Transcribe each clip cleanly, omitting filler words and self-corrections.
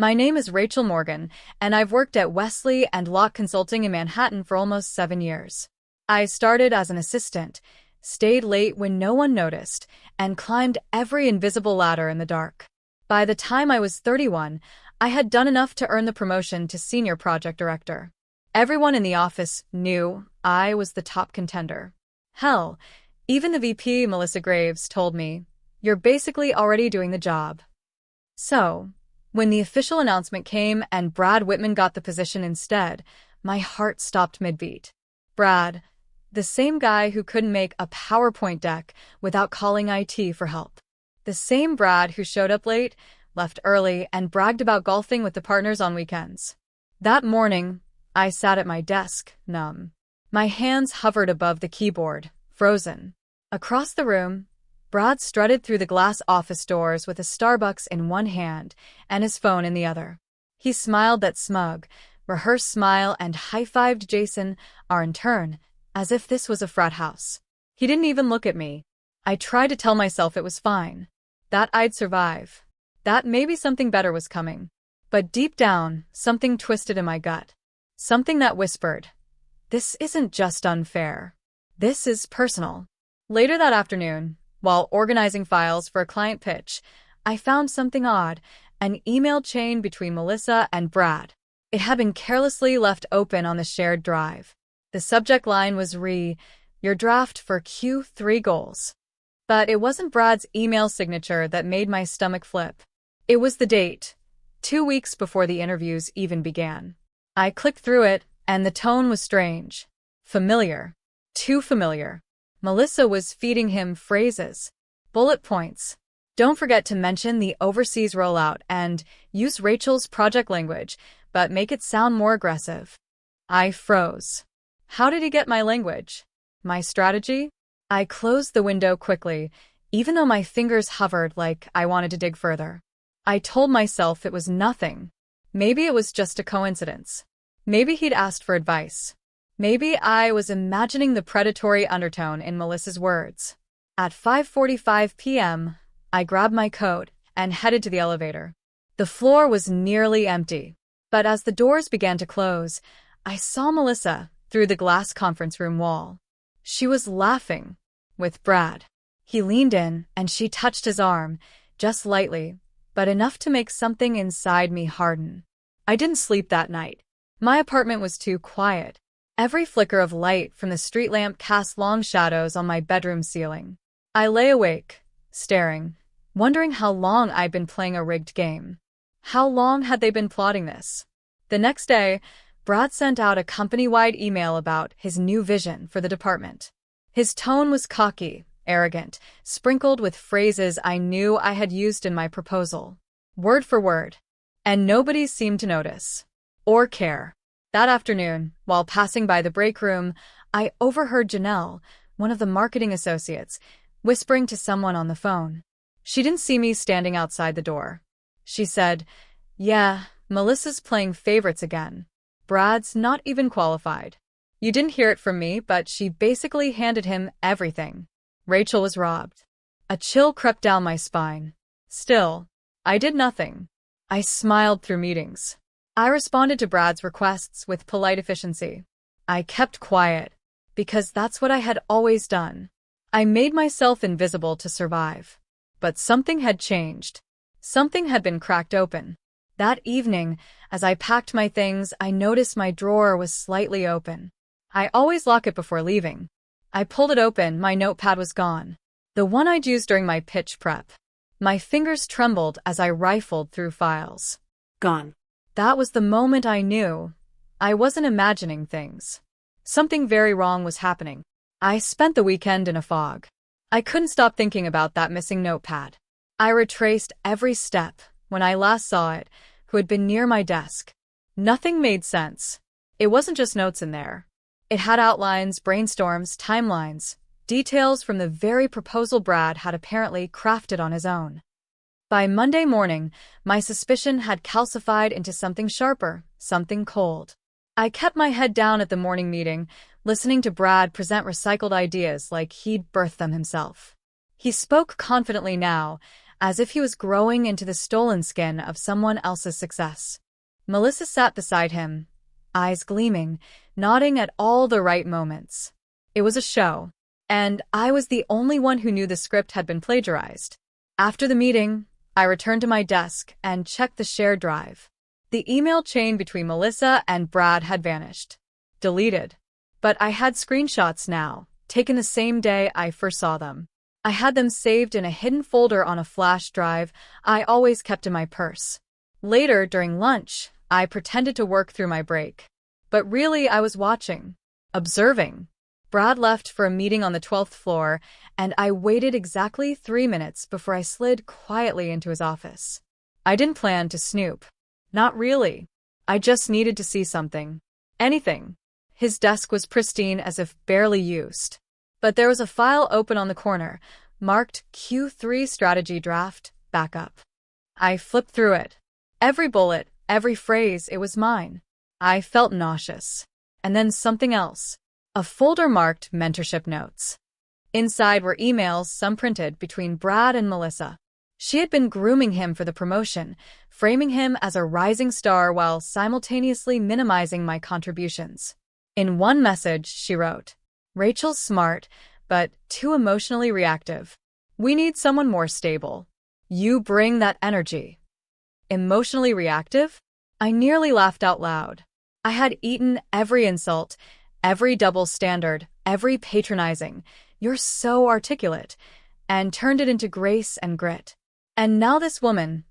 My name is Rachel Morgan, and I've worked at Wesley and Locke Consulting in Manhattan for almost 7 years. I started as an assistant, stayed late when no one noticed, and climbed every invisible ladder in the dark. By the time I was 31, I had done enough to earn the promotion to senior project director. Everyone in the office knew I was the top contender. Hell, even the VP, Melissa Graves, told me, "You're basically already doing the job." So, when the official announcement came and Brad Whitman got the position instead, my heart stopped mid-beat. Brad, the same guy who couldn't make a PowerPoint deck without calling IT for help. The same Brad who showed up late, left early, and bragged about golfing with the partners on weekends. That morning, I sat at my desk, numb. My hands hovered above the keyboard, frozen. Across the room, Brad strutted through the glass office doors with a Starbucks in one hand and his phone in the other. He smiled that smug, rehearsed smile and high-fived Jason, our intern, as if this was a frat house. He didn't even look at me. I tried to tell myself it was fine, that I'd survive, that maybe something better was coming. But deep down, something twisted in my gut. Something that whispered, "This isn't just unfair. This is personal." Later that afternoon, while organizing files for a client pitch, I found something odd, an email chain between Melissa and Brad. It had been carelessly left open on the shared drive. The subject line was your draft for Q3 goals. But it wasn't Brad's email signature that made my stomach flip. It was the date, 2 weeks before the interviews even began. I clicked through it, and the tone was strange. Familiar. Too familiar. Melissa was feeding him phrases, bullet points. "Don't forget to mention the overseas rollout and use Rachel's project language, but make it sound more aggressive." I froze. How did he get my language? My strategy? I closed the window quickly, even though my fingers hovered like I wanted to dig further. I told myself it was nothing. Maybe it was just a coincidence. Maybe he'd asked for advice. Maybe I was imagining the predatory undertone in Melissa's words. At 5:45 p.m., I grabbed my coat and headed to the elevator. The floor was nearly empty, but as the doors began to close, I saw Melissa through the glass conference room wall. She was laughing with Brad. He leaned in and she touched his arm, just lightly, but enough to make something inside me harden. I didn't sleep that night. My apartment was too quiet. Every flicker of light from the street lamp cast long shadows on my bedroom ceiling. I lay awake, staring, wondering how long I'd been playing a rigged game. How long had they been plotting this? The next day, Brad sent out a company-wide email about his new vision for the department. His tone was cocky, arrogant, sprinkled with phrases I knew I had used in my proposal. Word for word. And nobody seemed to notice. Or care. That afternoon, while passing by the break room, I overheard Janelle, one of the marketing associates, whispering to someone on the phone. She didn't see me standing outside the door. She said, "Yeah, Melissa's playing favorites again. Brad's not even qualified. You didn't hear it from me, but she basically handed him everything." Rachel was robbed. A chill crept down my spine. Still, I did nothing. I smiled through meetings. I responded to Brad's requests with polite efficiency. I kept quiet, because that's what I had always done. I made myself invisible to survive. But something had changed. Something had been cracked open. That evening, as I packed my things, I noticed my drawer was slightly open. I always lock it before leaving. I pulled it open, my notepad was gone. The one I'd used during my pitch prep. My fingers trembled as I rifled through files. Gone. That was the moment I knew I wasn't imagining things. Something very wrong was happening. I spent the weekend in a fog. I couldn't stop thinking about that missing notepad. I retraced every step when I last saw it, who had been near my desk. Nothing made sense. It wasn't just notes in there. It had outlines, brainstorms, timelines, details from the very proposal Brad had apparently crafted on his own. By Monday morning, my suspicion had calcified into something sharper, something cold. I kept my head down at the morning meeting, listening to Brad present recycled ideas like he'd birthed them himself. He spoke confidently now, as if he was growing into the stolen skin of someone else's success. Melissa sat beside him, eyes gleaming, nodding at all the right moments. It was a show, and I was the only one who knew the script had been plagiarized. After the meeting, I returned to my desk and checked the shared drive. The email chain between Melissa and Brad had vanished. Deleted. But I had screenshots now, taken the same day I first saw them. I had them saved in a hidden folder on a flash drive I always kept in my purse. Later, during lunch, I pretended to work through my break. But really, I was watching, observing. Brad left for a meeting on the 12th floor, and I waited exactly 3 minutes before I slid quietly into his office. I didn't plan to snoop. Not really. I just needed to see something. Anything. His desk was pristine as if barely used. But there was a file open on the corner, marked Q3 Strategy Draft, Backup. I flipped through it. Every bullet, every phrase, it was mine. I felt nauseous. And then something else. A folder marked Mentorship Notes. Inside were emails, some printed, between Brad and Melissa. She had been grooming him for the promotion, framing him as a rising star while simultaneously minimizing my contributions. In one message, she wrote, "Rachel's smart, but too emotionally reactive. We need someone more stable. You bring that energy." Emotionally reactive? I nearly laughed out loud. I had eaten every insult, every double standard, every patronizing, "You're so articulate," and turned it into grace and grit. And now this woman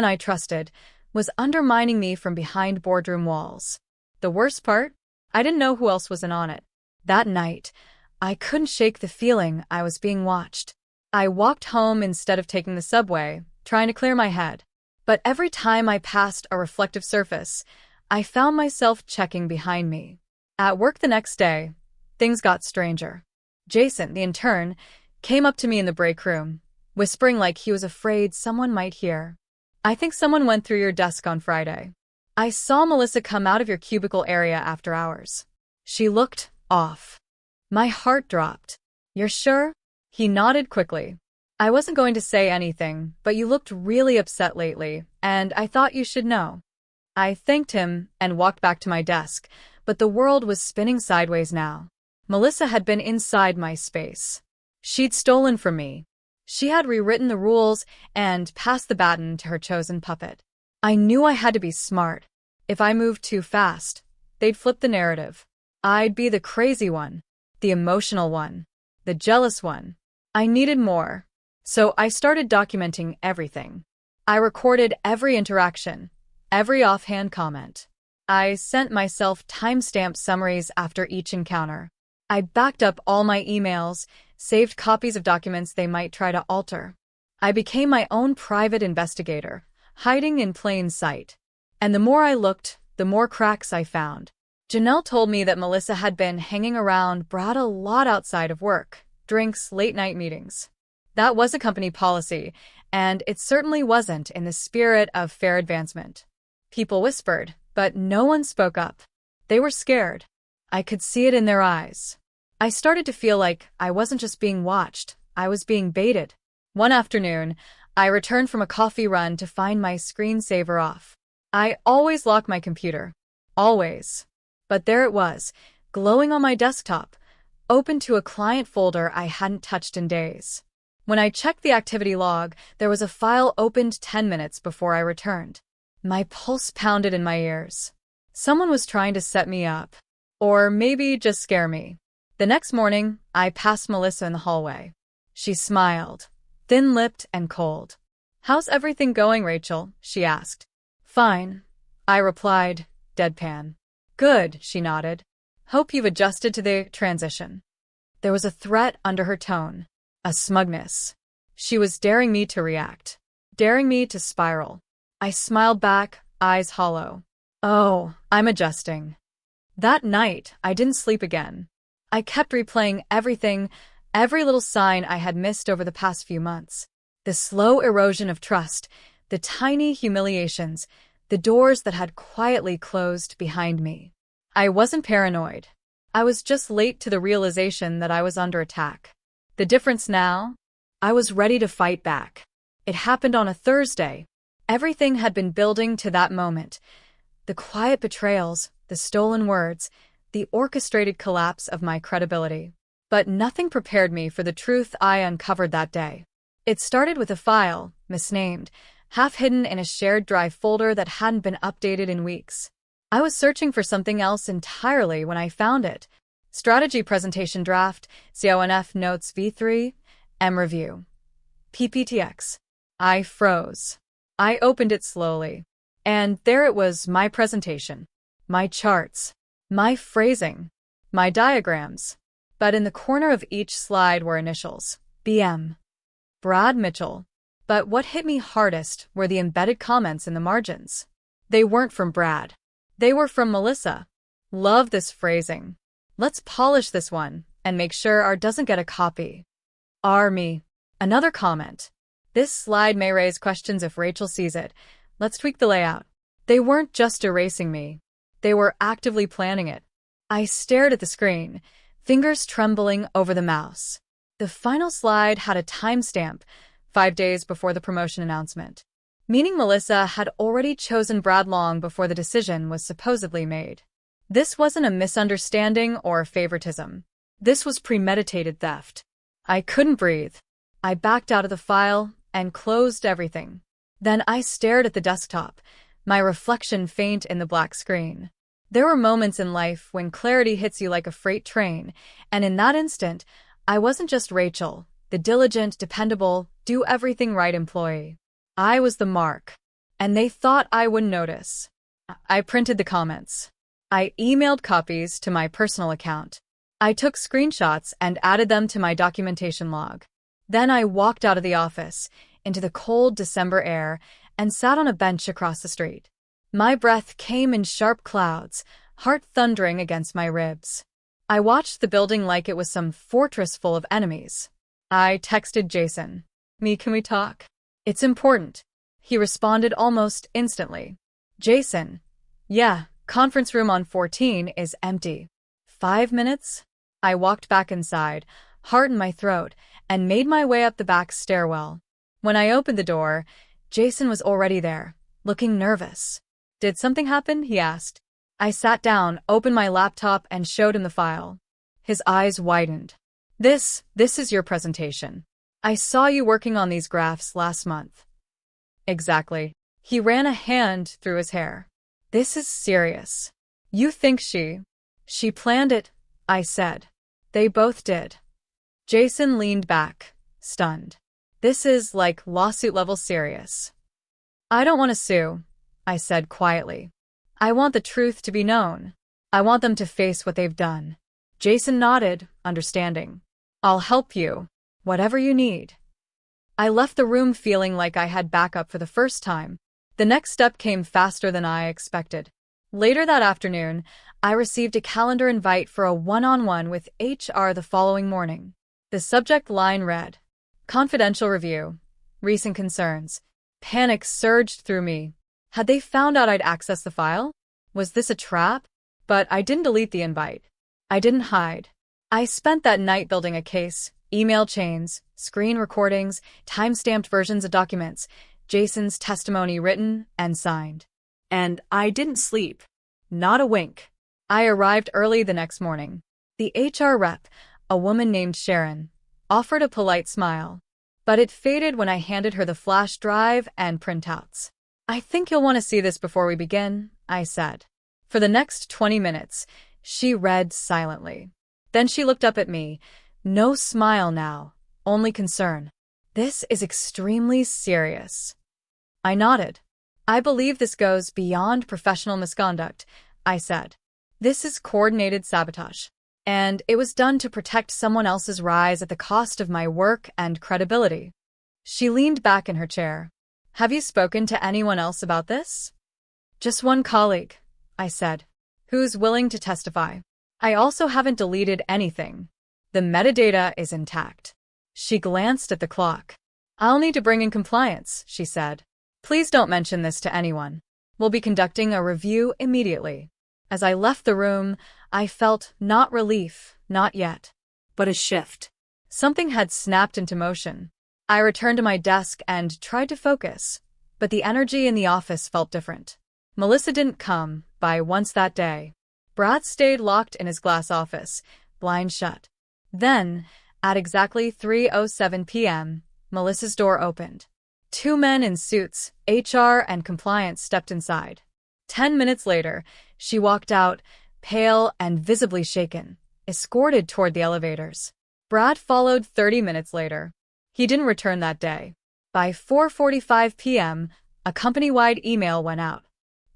I trusted, was undermining me from behind boardroom walls. The worst part? I didn't know who else was in on it. That night, I couldn't shake the feeling I was being watched. I walked home instead of taking the subway, trying to clear my head. But every time I passed a reflective surface, I found myself checking behind me. At work the next day, things got stranger. Jason, the intern, came up to me in the break room, whispering like he was afraid someone might hear. "I think someone went through your desk on Friday. I saw Melissa come out of your cubicle area after hours. She looked off." My heart dropped. "You're sure?" He nodded quickly. "I wasn't going to say anything, but you looked really upset lately, and I thought you should know." I thanked him and walked back to my desk, but the world was spinning sideways now. Melissa had been inside my space. She'd stolen from me. She had rewritten the rules and passed the baton to her chosen puppet. I knew I had to be smart. If I moved too fast, they'd flip the narrative. I'd be the crazy one, the emotional one, the jealous one. I needed more. So I started documenting everything. I recorded every interaction, every offhand comment. I sent myself timestamp summaries after each encounter. I backed up all my emails, saved copies of documents they might try to alter. I became my own private investigator, hiding in plain sight. And the more I looked, the more cracks I found. Janelle told me that Melissa had been hanging around Brad a lot outside of work, drinks, late-night meetings. That was a company policy, and it certainly wasn't in the spirit of fair advancement. People whispered, but no one spoke up. They were scared. I could see it in their eyes. I started to feel like I wasn't just being watched, I was being baited. One afternoon, I returned from a coffee run to find my screensaver off. I always lock my computer. Always. But there it was, glowing on my desktop, open to a client folder I hadn't touched in days. When I checked the activity log, there was a file opened 10 minutes before I returned. My pulse pounded in my ears. Someone was trying to set me up. Or maybe just scare me. The next morning, I passed Melissa in the hallway. She smiled, thin-lipped and cold. "How's everything going, Rachel?" she asked. "Fine," I replied, deadpan. "Good," she nodded. "Hope you've adjusted to the transition." There was a threat under her tone, a smugness. She was daring me to react, daring me to spiral. I smiled back, eyes hollow. "Oh, I'm adjusting." That night, I didn't sleep again. I kept replaying everything, every little sign I had missed over the past few months. The slow erosion of trust, the tiny humiliations, the doors that had quietly closed behind me. I wasn't paranoid. I was just late to the realization that I was under attack. The difference now? I was ready to fight back. It happened on a Thursday. Everything had been building to that moment. The quiet betrayals, the stolen words, the orchestrated collapse of my credibility. But nothing prepared me for the truth I uncovered that day. It started with a file, misnamed, half hidden in a shared drive folder that hadn't been updated in weeks. I was searching for something else entirely when I found it. Strategy Presentation Draft, CONF Notes V3, M Review. PPTX. I froze. I opened it slowly. And there it was, my presentation. My charts. My phrasing. My diagrams. But in the corner of each slide were initials. BM. Brad Mitchell. But what hit me hardest were the embedded comments in the margins. They weren't from Brad. They were from Melissa. Love this phrasing. Let's polish this one and make sure R doesn't get a copy. R me. Another comment. This slide may raise questions if Rachel sees it. Let's tweak the layout. They weren't just erasing me. They were actively planning it. I stared at the screen, fingers trembling over the mouse. The final slide had a timestamp, 5 days before the promotion announcement, meaning Melissa had already chosen Brad long before the decision was supposedly made. This wasn't a misunderstanding or favoritism. This was premeditated theft. I couldn't breathe. I backed out of the file and closed everything. Then I stared at the desktop, my reflection faint in the black screen. There were moments in life when clarity hits you like a freight train, and in that instant, I wasn't just Rachel, the diligent, dependable, do-everything-right employee. I was the mark, and they thought I wouldn't notice. I printed the comments. I emailed copies to my personal account. I took screenshots and added them to my documentation log. Then I walked out of the office, into the cold December air, and sat on a bench across the street. My breath came in sharp clouds, heart thundering against my ribs. I watched the building like it was some fortress full of enemies. I texted Jason. Can we talk? It's important. He responded almost instantly. Jason. Yeah, conference room on 14 is empty. 5 minutes? I walked back inside, heart in my throat, and made my way up the back stairwell. When I opened the door, Jason was already there, looking nervous. Did something happen? He asked. I sat down, opened my laptop, and showed him the file. His eyes widened. This is your presentation. I saw you working on these graphs last month. Exactly. He ran a hand through his hair. This is serious. You think she planned it? I said. They both did. Jason leaned back, stunned. This is like lawsuit-level serious. I don't want to sue, I said quietly. I want the truth to be known. I want them to face what they've done. Jason nodded, understanding. I'll help you, whatever you need. I left the room feeling like I had backup for the first time. The next step came faster than I expected. Later that afternoon, I received a calendar invite for a one-on-one with HR the following morning. The subject line read, Confidential review. Recent concerns. Panic surged through me. Had they found out I'd accessed the file? Was this a trap? But I didn't delete the invite. I didn't hide. I spent that night building a case, email chains, screen recordings, time-stamped versions of documents, Jason's testimony written and signed. And I didn't sleep. Not a wink. I arrived early the next morning. The HR rep, a woman named Sharon, offered a polite smile, but it faded when I handed her the flash drive and printouts. I think you'll want to see this before we begin, I said. For the next 20 minutes, she read silently. Then she looked up at me. No smile now, only concern. This is extremely serious. I nodded. I believe this goes beyond professional misconduct, I said. This is coordinated sabotage. And it was done to protect someone else's rise at the cost of my work and credibility. She leaned back in her chair. Have you spoken to anyone else about this? Just one colleague, I said, who's willing to testify. I also haven't deleted anything. The metadata is intact. She glanced at the clock. I'll need to bring in compliance, she said. Please don't mention this to anyone. We'll be conducting a review immediately. As I left the room, I felt not relief, not yet, but a shift. Something had snapped into motion. I returned to my desk and tried to focus, but the energy in the office felt different. Melissa didn't come by once that day. Brad stayed locked in his glass office, blinds shut. Then, at exactly 3:07 p.m., Melissa's door opened. Two men in suits, HR and compliance, stepped inside. 10 minutes later, she walked out, pale and visibly shaken, escorted toward the elevators. Brad followed 30 minutes later. He didn't return that day. By 4:45 p.m., a company-wide email went out.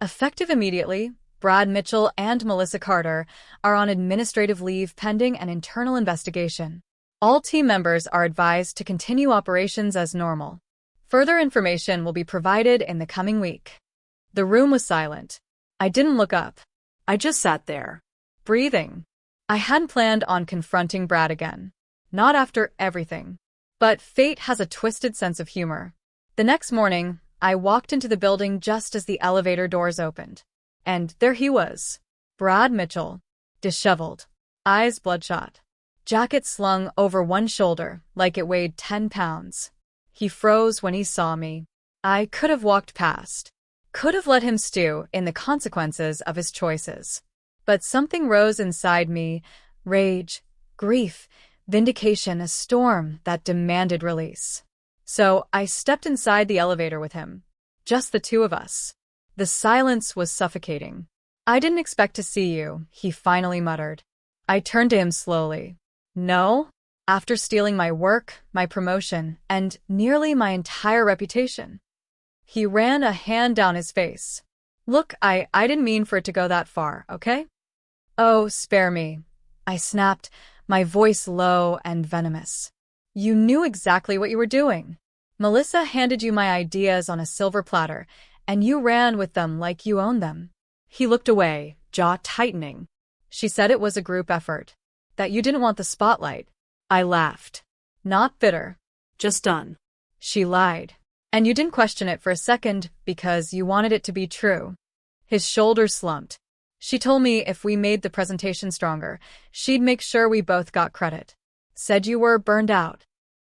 Effective immediately, Brad Mitchell and Melissa Carter are on administrative leave pending an internal investigation. All team members are advised to continue operations as normal. Further information will be provided in the coming week. The room was silent. I didn't look up. I just sat there, breathing. I hadn't planned on confronting Brad again. Not after everything. But fate has a twisted sense of humor. The next morning, I walked into the building just as the elevator doors opened. And there he was. Brad Mitchell. Disheveled. Eyes bloodshot. Jacket slung over one shoulder like it weighed 10 pounds. He froze when he saw me. I could have walked past. Could have let him stew in the consequences of his choices. But something rose inside me. Rage. Grief. Vindication, a storm that demanded release. So I stepped inside the elevator with him. Just the two of us. The silence was suffocating. I didn't expect to see you, he finally muttered. I turned to him slowly. No? After stealing my work, my promotion, and nearly my entire reputation. He ran a hand down his face. Look, I didn't mean for it to go that far, okay? Oh, spare me. I snapped, my voice low and venomous. You knew exactly what you were doing. Melissa handed you my ideas on a silver platter, and you ran with them like you owned them. He looked away, jaw tightening. She said it was a group effort, that you didn't want the spotlight. I laughed. Not bitter. Just done. She lied. And you didn't question it for a second because you wanted it to be true. His shoulders slumped. She told me if we made the presentation stronger, she'd make sure we both got credit. Said you were burned out.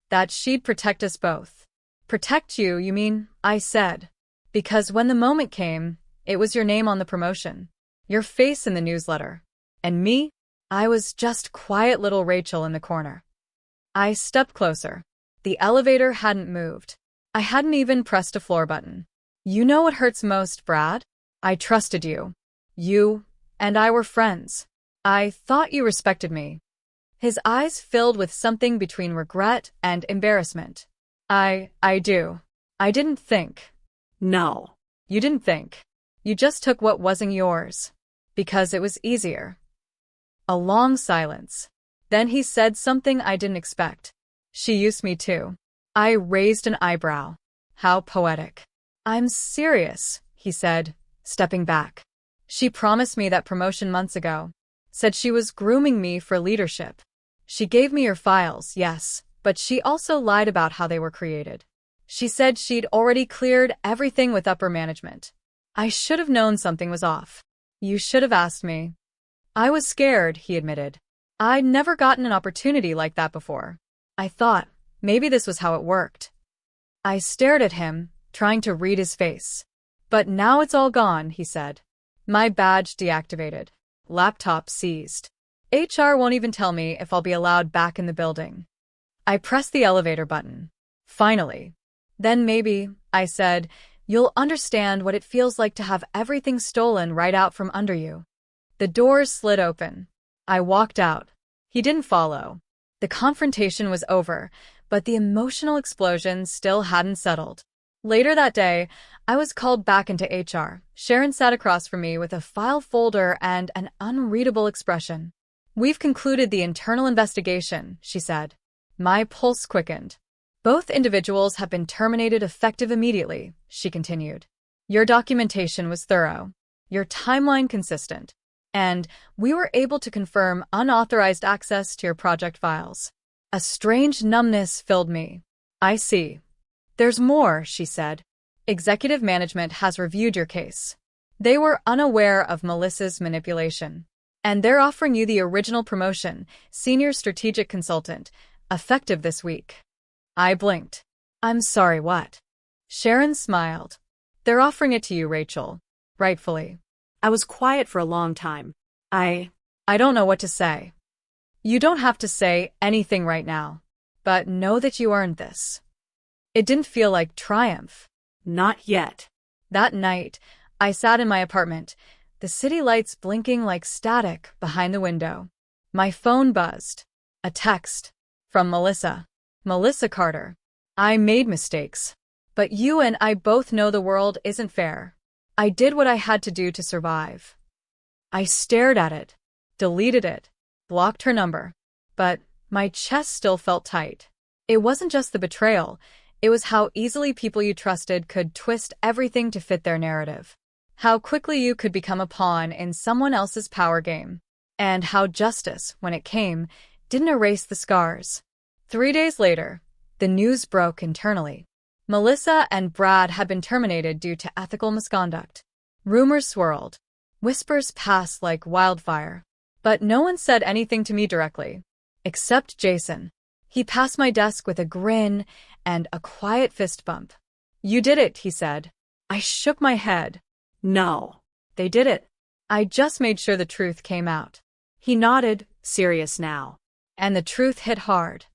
That she'd protect us both. Protect you, you mean? I said. Because when the moment came, it was your name on the promotion. Your face in the newsletter. And me? I was just quiet little Rachel in the corner. I stepped closer. The elevator hadn't moved. I hadn't even pressed a floor button. You know what hurts most, Brad? I trusted you. You and I were friends. I thought you respected me. His eyes filled with something between regret and embarrassment. I do. I didn't think. No. You didn't think. You just took what wasn't yours. Because it was easier. A long silence. Then he said something I didn't expect. She used me too. I raised an eyebrow. How poetic. I'm serious, he said, stepping back. She promised me that promotion months ago. Said she was grooming me for leadership. She gave me her files, yes, but she also lied about how they were created. She said she'd already cleared everything with upper management. I should have known something was off. You should have asked me. I was scared, he admitted. I'd never gotten an opportunity like that before. I thought, maybe this was how it worked. I stared at him, trying to read his face. But now it's all gone, he said. My badge deactivated. Laptop seized. HR won't even tell me if I'll be allowed back in the building. I pressed the elevator button. Finally. Then maybe, I said, you'll understand what it feels like to have everything stolen right out from under you. The doors slid open. I walked out. He didn't follow. The confrontation was over, but the emotional explosion still hadn't settled. Later that day, I was called back into HR. Sharon sat across from me with a file folder and an unreadable expression. We've concluded the internal investigation, she said. My pulse quickened. Both individuals have been terminated effective immediately, she continued. Your documentation was thorough. Your timeline consistent. And we were able to confirm unauthorized access to your project files. A strange numbness filled me. I see. There's more, she said. Executive management has reviewed your case. They were unaware of Melissa's manipulation. And they're offering you the original promotion, Senior Strategic Consultant, effective this week. I blinked. I'm sorry, what? Sharon smiled. They're offering it to you, Rachel. Rightfully. I was quiet for a long time. I don't know what to say. You don't have to say anything right now, but know that you earned this. It didn't feel like triumph. Not yet. That night, I sat in my apartment, the city lights blinking like static behind the window. My phone buzzed. A text. From Melissa. Melissa Carter. I made mistakes. But you and I both know the world isn't fair. I did what I had to do to survive. I stared at it, deleted it, blocked her number. But my chest still felt tight. It wasn't just the betrayal, it was how easily people you trusted could twist everything to fit their narrative. How quickly you could become a pawn in someone else's power game. And how justice, when it came, didn't erase the scars. 3 days later, the news broke internally. Melissa and Brad had been terminated due to ethical misconduct. Rumors swirled. Whispers passed like wildfire. But no one said anything to me directly. Except Jason. He passed my desk with a grin and a quiet fist bump. You did it, he said. I shook my head. No. They did it. I just made sure the truth came out. He nodded, Serious now. and the truth hit hard.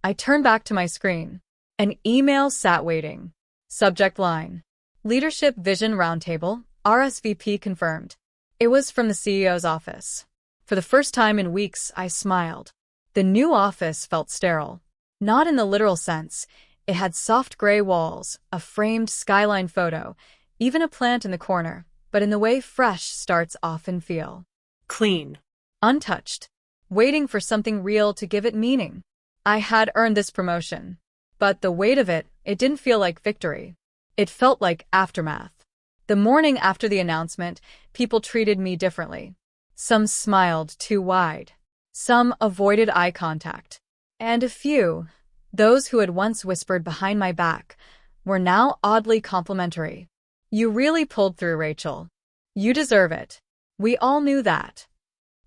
I turned back to my screen. An email sat waiting. Subject line. Leadership Vision Roundtable, RSVP confirmed. It was from the CEO's office. For the first time in weeks, I smiled. The new office felt sterile. Not in the literal sense. It had soft gray walls, a framed skyline photo, even a plant in the corner, but in the way fresh starts often feel. Clean. Untouched. Waiting for something real to give it meaning. I had earned this promotion. But the weight of it didn't feel like victory. It felt like aftermath. The morning after the announcement, people treated me differently. Some smiled too wide. Some avoided eye contact. And a few, those who had once whispered behind my back, were now oddly complimentary. You really pulled through, Rachel. You deserve it. We all knew that.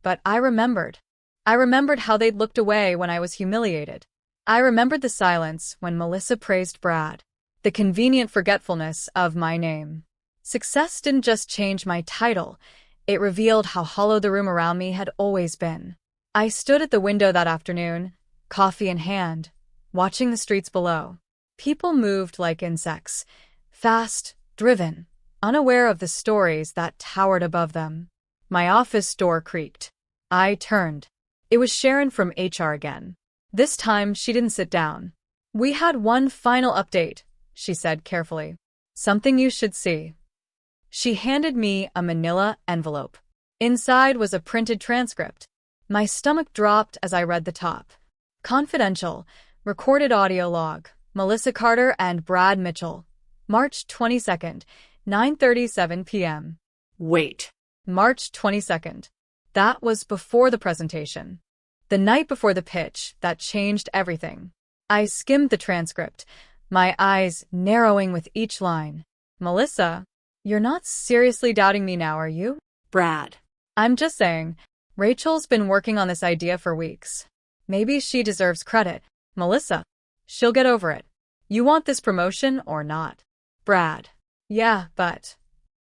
But I remembered. I remembered how they'd looked away when I was humiliated. I remembered the silence when Melissa praised Brad. The convenient forgetfulness of my name. Success didn't just change my title. It revealed how hollow the room around me had always been. I stood at the window that afternoon, coffee in hand, watching the streets below. People moved like insects, fast, driven, unaware of the stories that towered above them. My office door creaked. I turned. It was Sharon from HR again. This time, she didn't sit down. We had one final update, she said carefully. Something you should see. She handed me a manila envelope. Inside was a printed transcript. My stomach dropped as I read the top. Confidential, recorded audio log, Melissa Carter and Brad Mitchell. March 22nd, 9:37 p.m. Wait. March 22nd. That was before the presentation. The night before the pitch, that changed everything. I skimmed the transcript, my eyes narrowing with each line. Melissa, you're not seriously doubting me now, are you? Brad. I'm just saying, Rachel's been working on this idea for weeks. Maybe she deserves credit. Melissa, she'll get over it. You want this promotion or not? Brad. Yeah, but...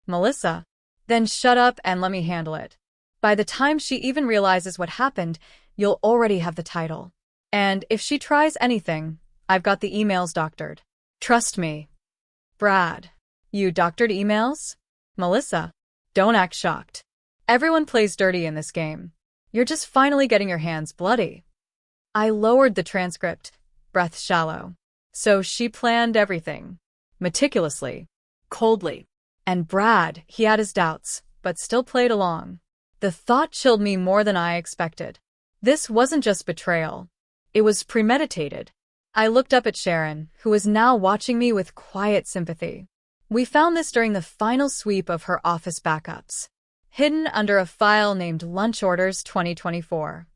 Melissa. Then shut up and let me handle it. By the time she even realizes what happened, you'll already have the title. And if she tries anything, I've got the emails doctored. Trust me. Brad. You doctored emails? Melissa. Don't act shocked. Everyone plays dirty in this game. You're just finally getting your hands bloody. I lowered the transcript, breath shallow. So she planned everything. Meticulously. Coldly. And Brad, he had his doubts, but still played along. The thought chilled me more than I expected. This wasn't just betrayal. It was premeditated. I looked up at Sharon, who was now watching me with quiet sympathy. We found this during the final sweep of her office backups, hidden under a file named Lunch Orders 2024.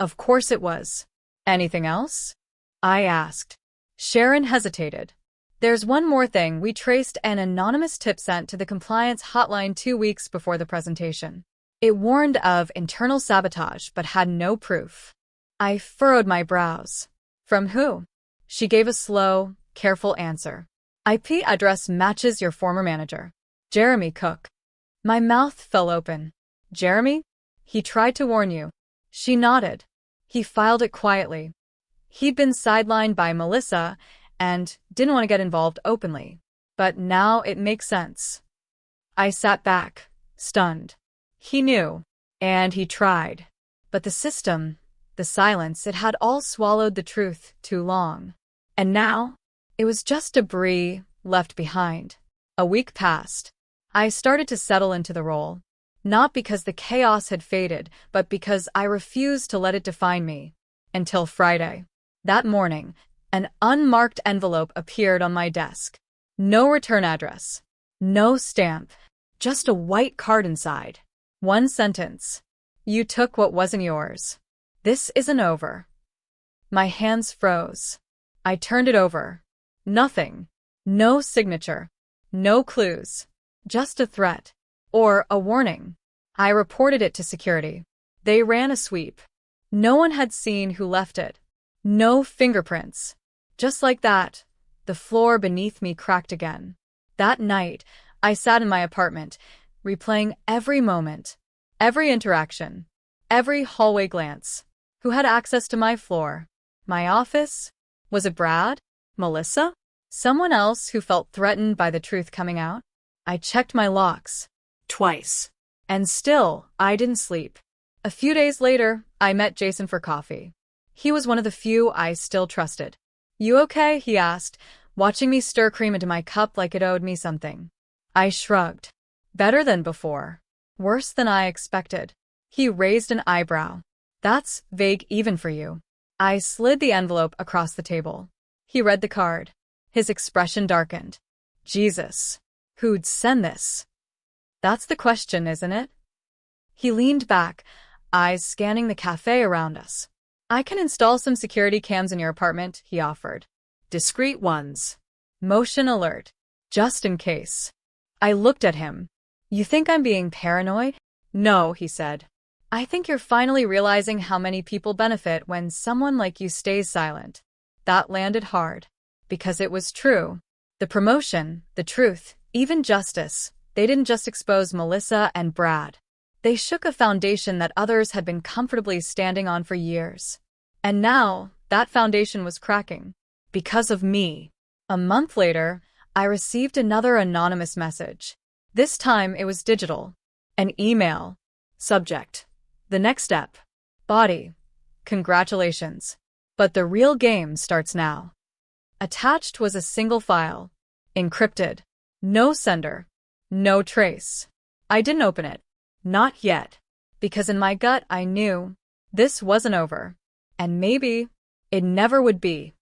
Of course it was. Anything else? I asked. Sharon hesitated. There's one more thing. We traced an anonymous tip sent to the compliance hotline 2 weeks before the presentation. It warned of internal sabotage but had no proof. I furrowed my brows. From who? She gave a slow, Careful answer. IP address matches your former manager. Jeremy Cook. My mouth fell open. Jeremy? He tried to warn you. She nodded. He filed it quietly. He'd been sidelined by Melissa and didn't want to get involved openly. But now it makes sense. I sat back, stunned. He knew, and he tried. But the system, the silence, it had all swallowed the truth too long. And now, it was just debris left behind. A week passed. I started to settle into the role. Not because the chaos had faded, but because I refused to let it define me. Until Friday. That morning, an unmarked envelope appeared on my desk. No return address. No stamp. Just a white card inside. One sentence. You took what wasn't yours. This isn't over. My hands froze. I turned it over. Nothing. No signature. No clues. Just a threat. Or a warning. I reported it to security. They ran a sweep. No one had seen who left it. No fingerprints. Just like that, the floor beneath me cracked again. That night, I sat in my apartment, replaying every moment, every interaction, every hallway glance. Who had access to my floor? My office? Was it Brad? Melissa? Someone else who felt threatened by the truth coming out? I checked my locks. Twice. And still, I didn't sleep. A few days later, I met Jason for coffee. He was one of the few I still trusted. You okay? He asked, watching me stir cream into my cup like it owed me something. I shrugged. Better than before. Worse than I expected. He raised an eyebrow. That's vague even for you. I slid the envelope across the table. He read the card. His expression darkened. Jesus. Who'd send this? That's the question, isn't it? He leaned back, eyes scanning the cafe around us. I can install some security cams in your apartment, he offered. Discreet ones. Motion alert. Just in case. I looked at him. You think I'm being paranoid? No, he said. I think you're finally realizing how many people benefit when someone like you stays silent. That landed hard. Because it was true. The promotion, the truth, even justice, they didn't just expose Melissa and Brad. They shook a foundation that others had been comfortably standing on for years. And now, that foundation was cracking. Because of me. A month later, I received another anonymous message. This time it was digital. An email. Subject. The next step. Body. Congratulations. But the real game starts now. Attached was a single file. Encrypted. No sender. No trace. I didn't open it. Not yet. Because in my gut I knew this wasn't over. And maybe it never would be.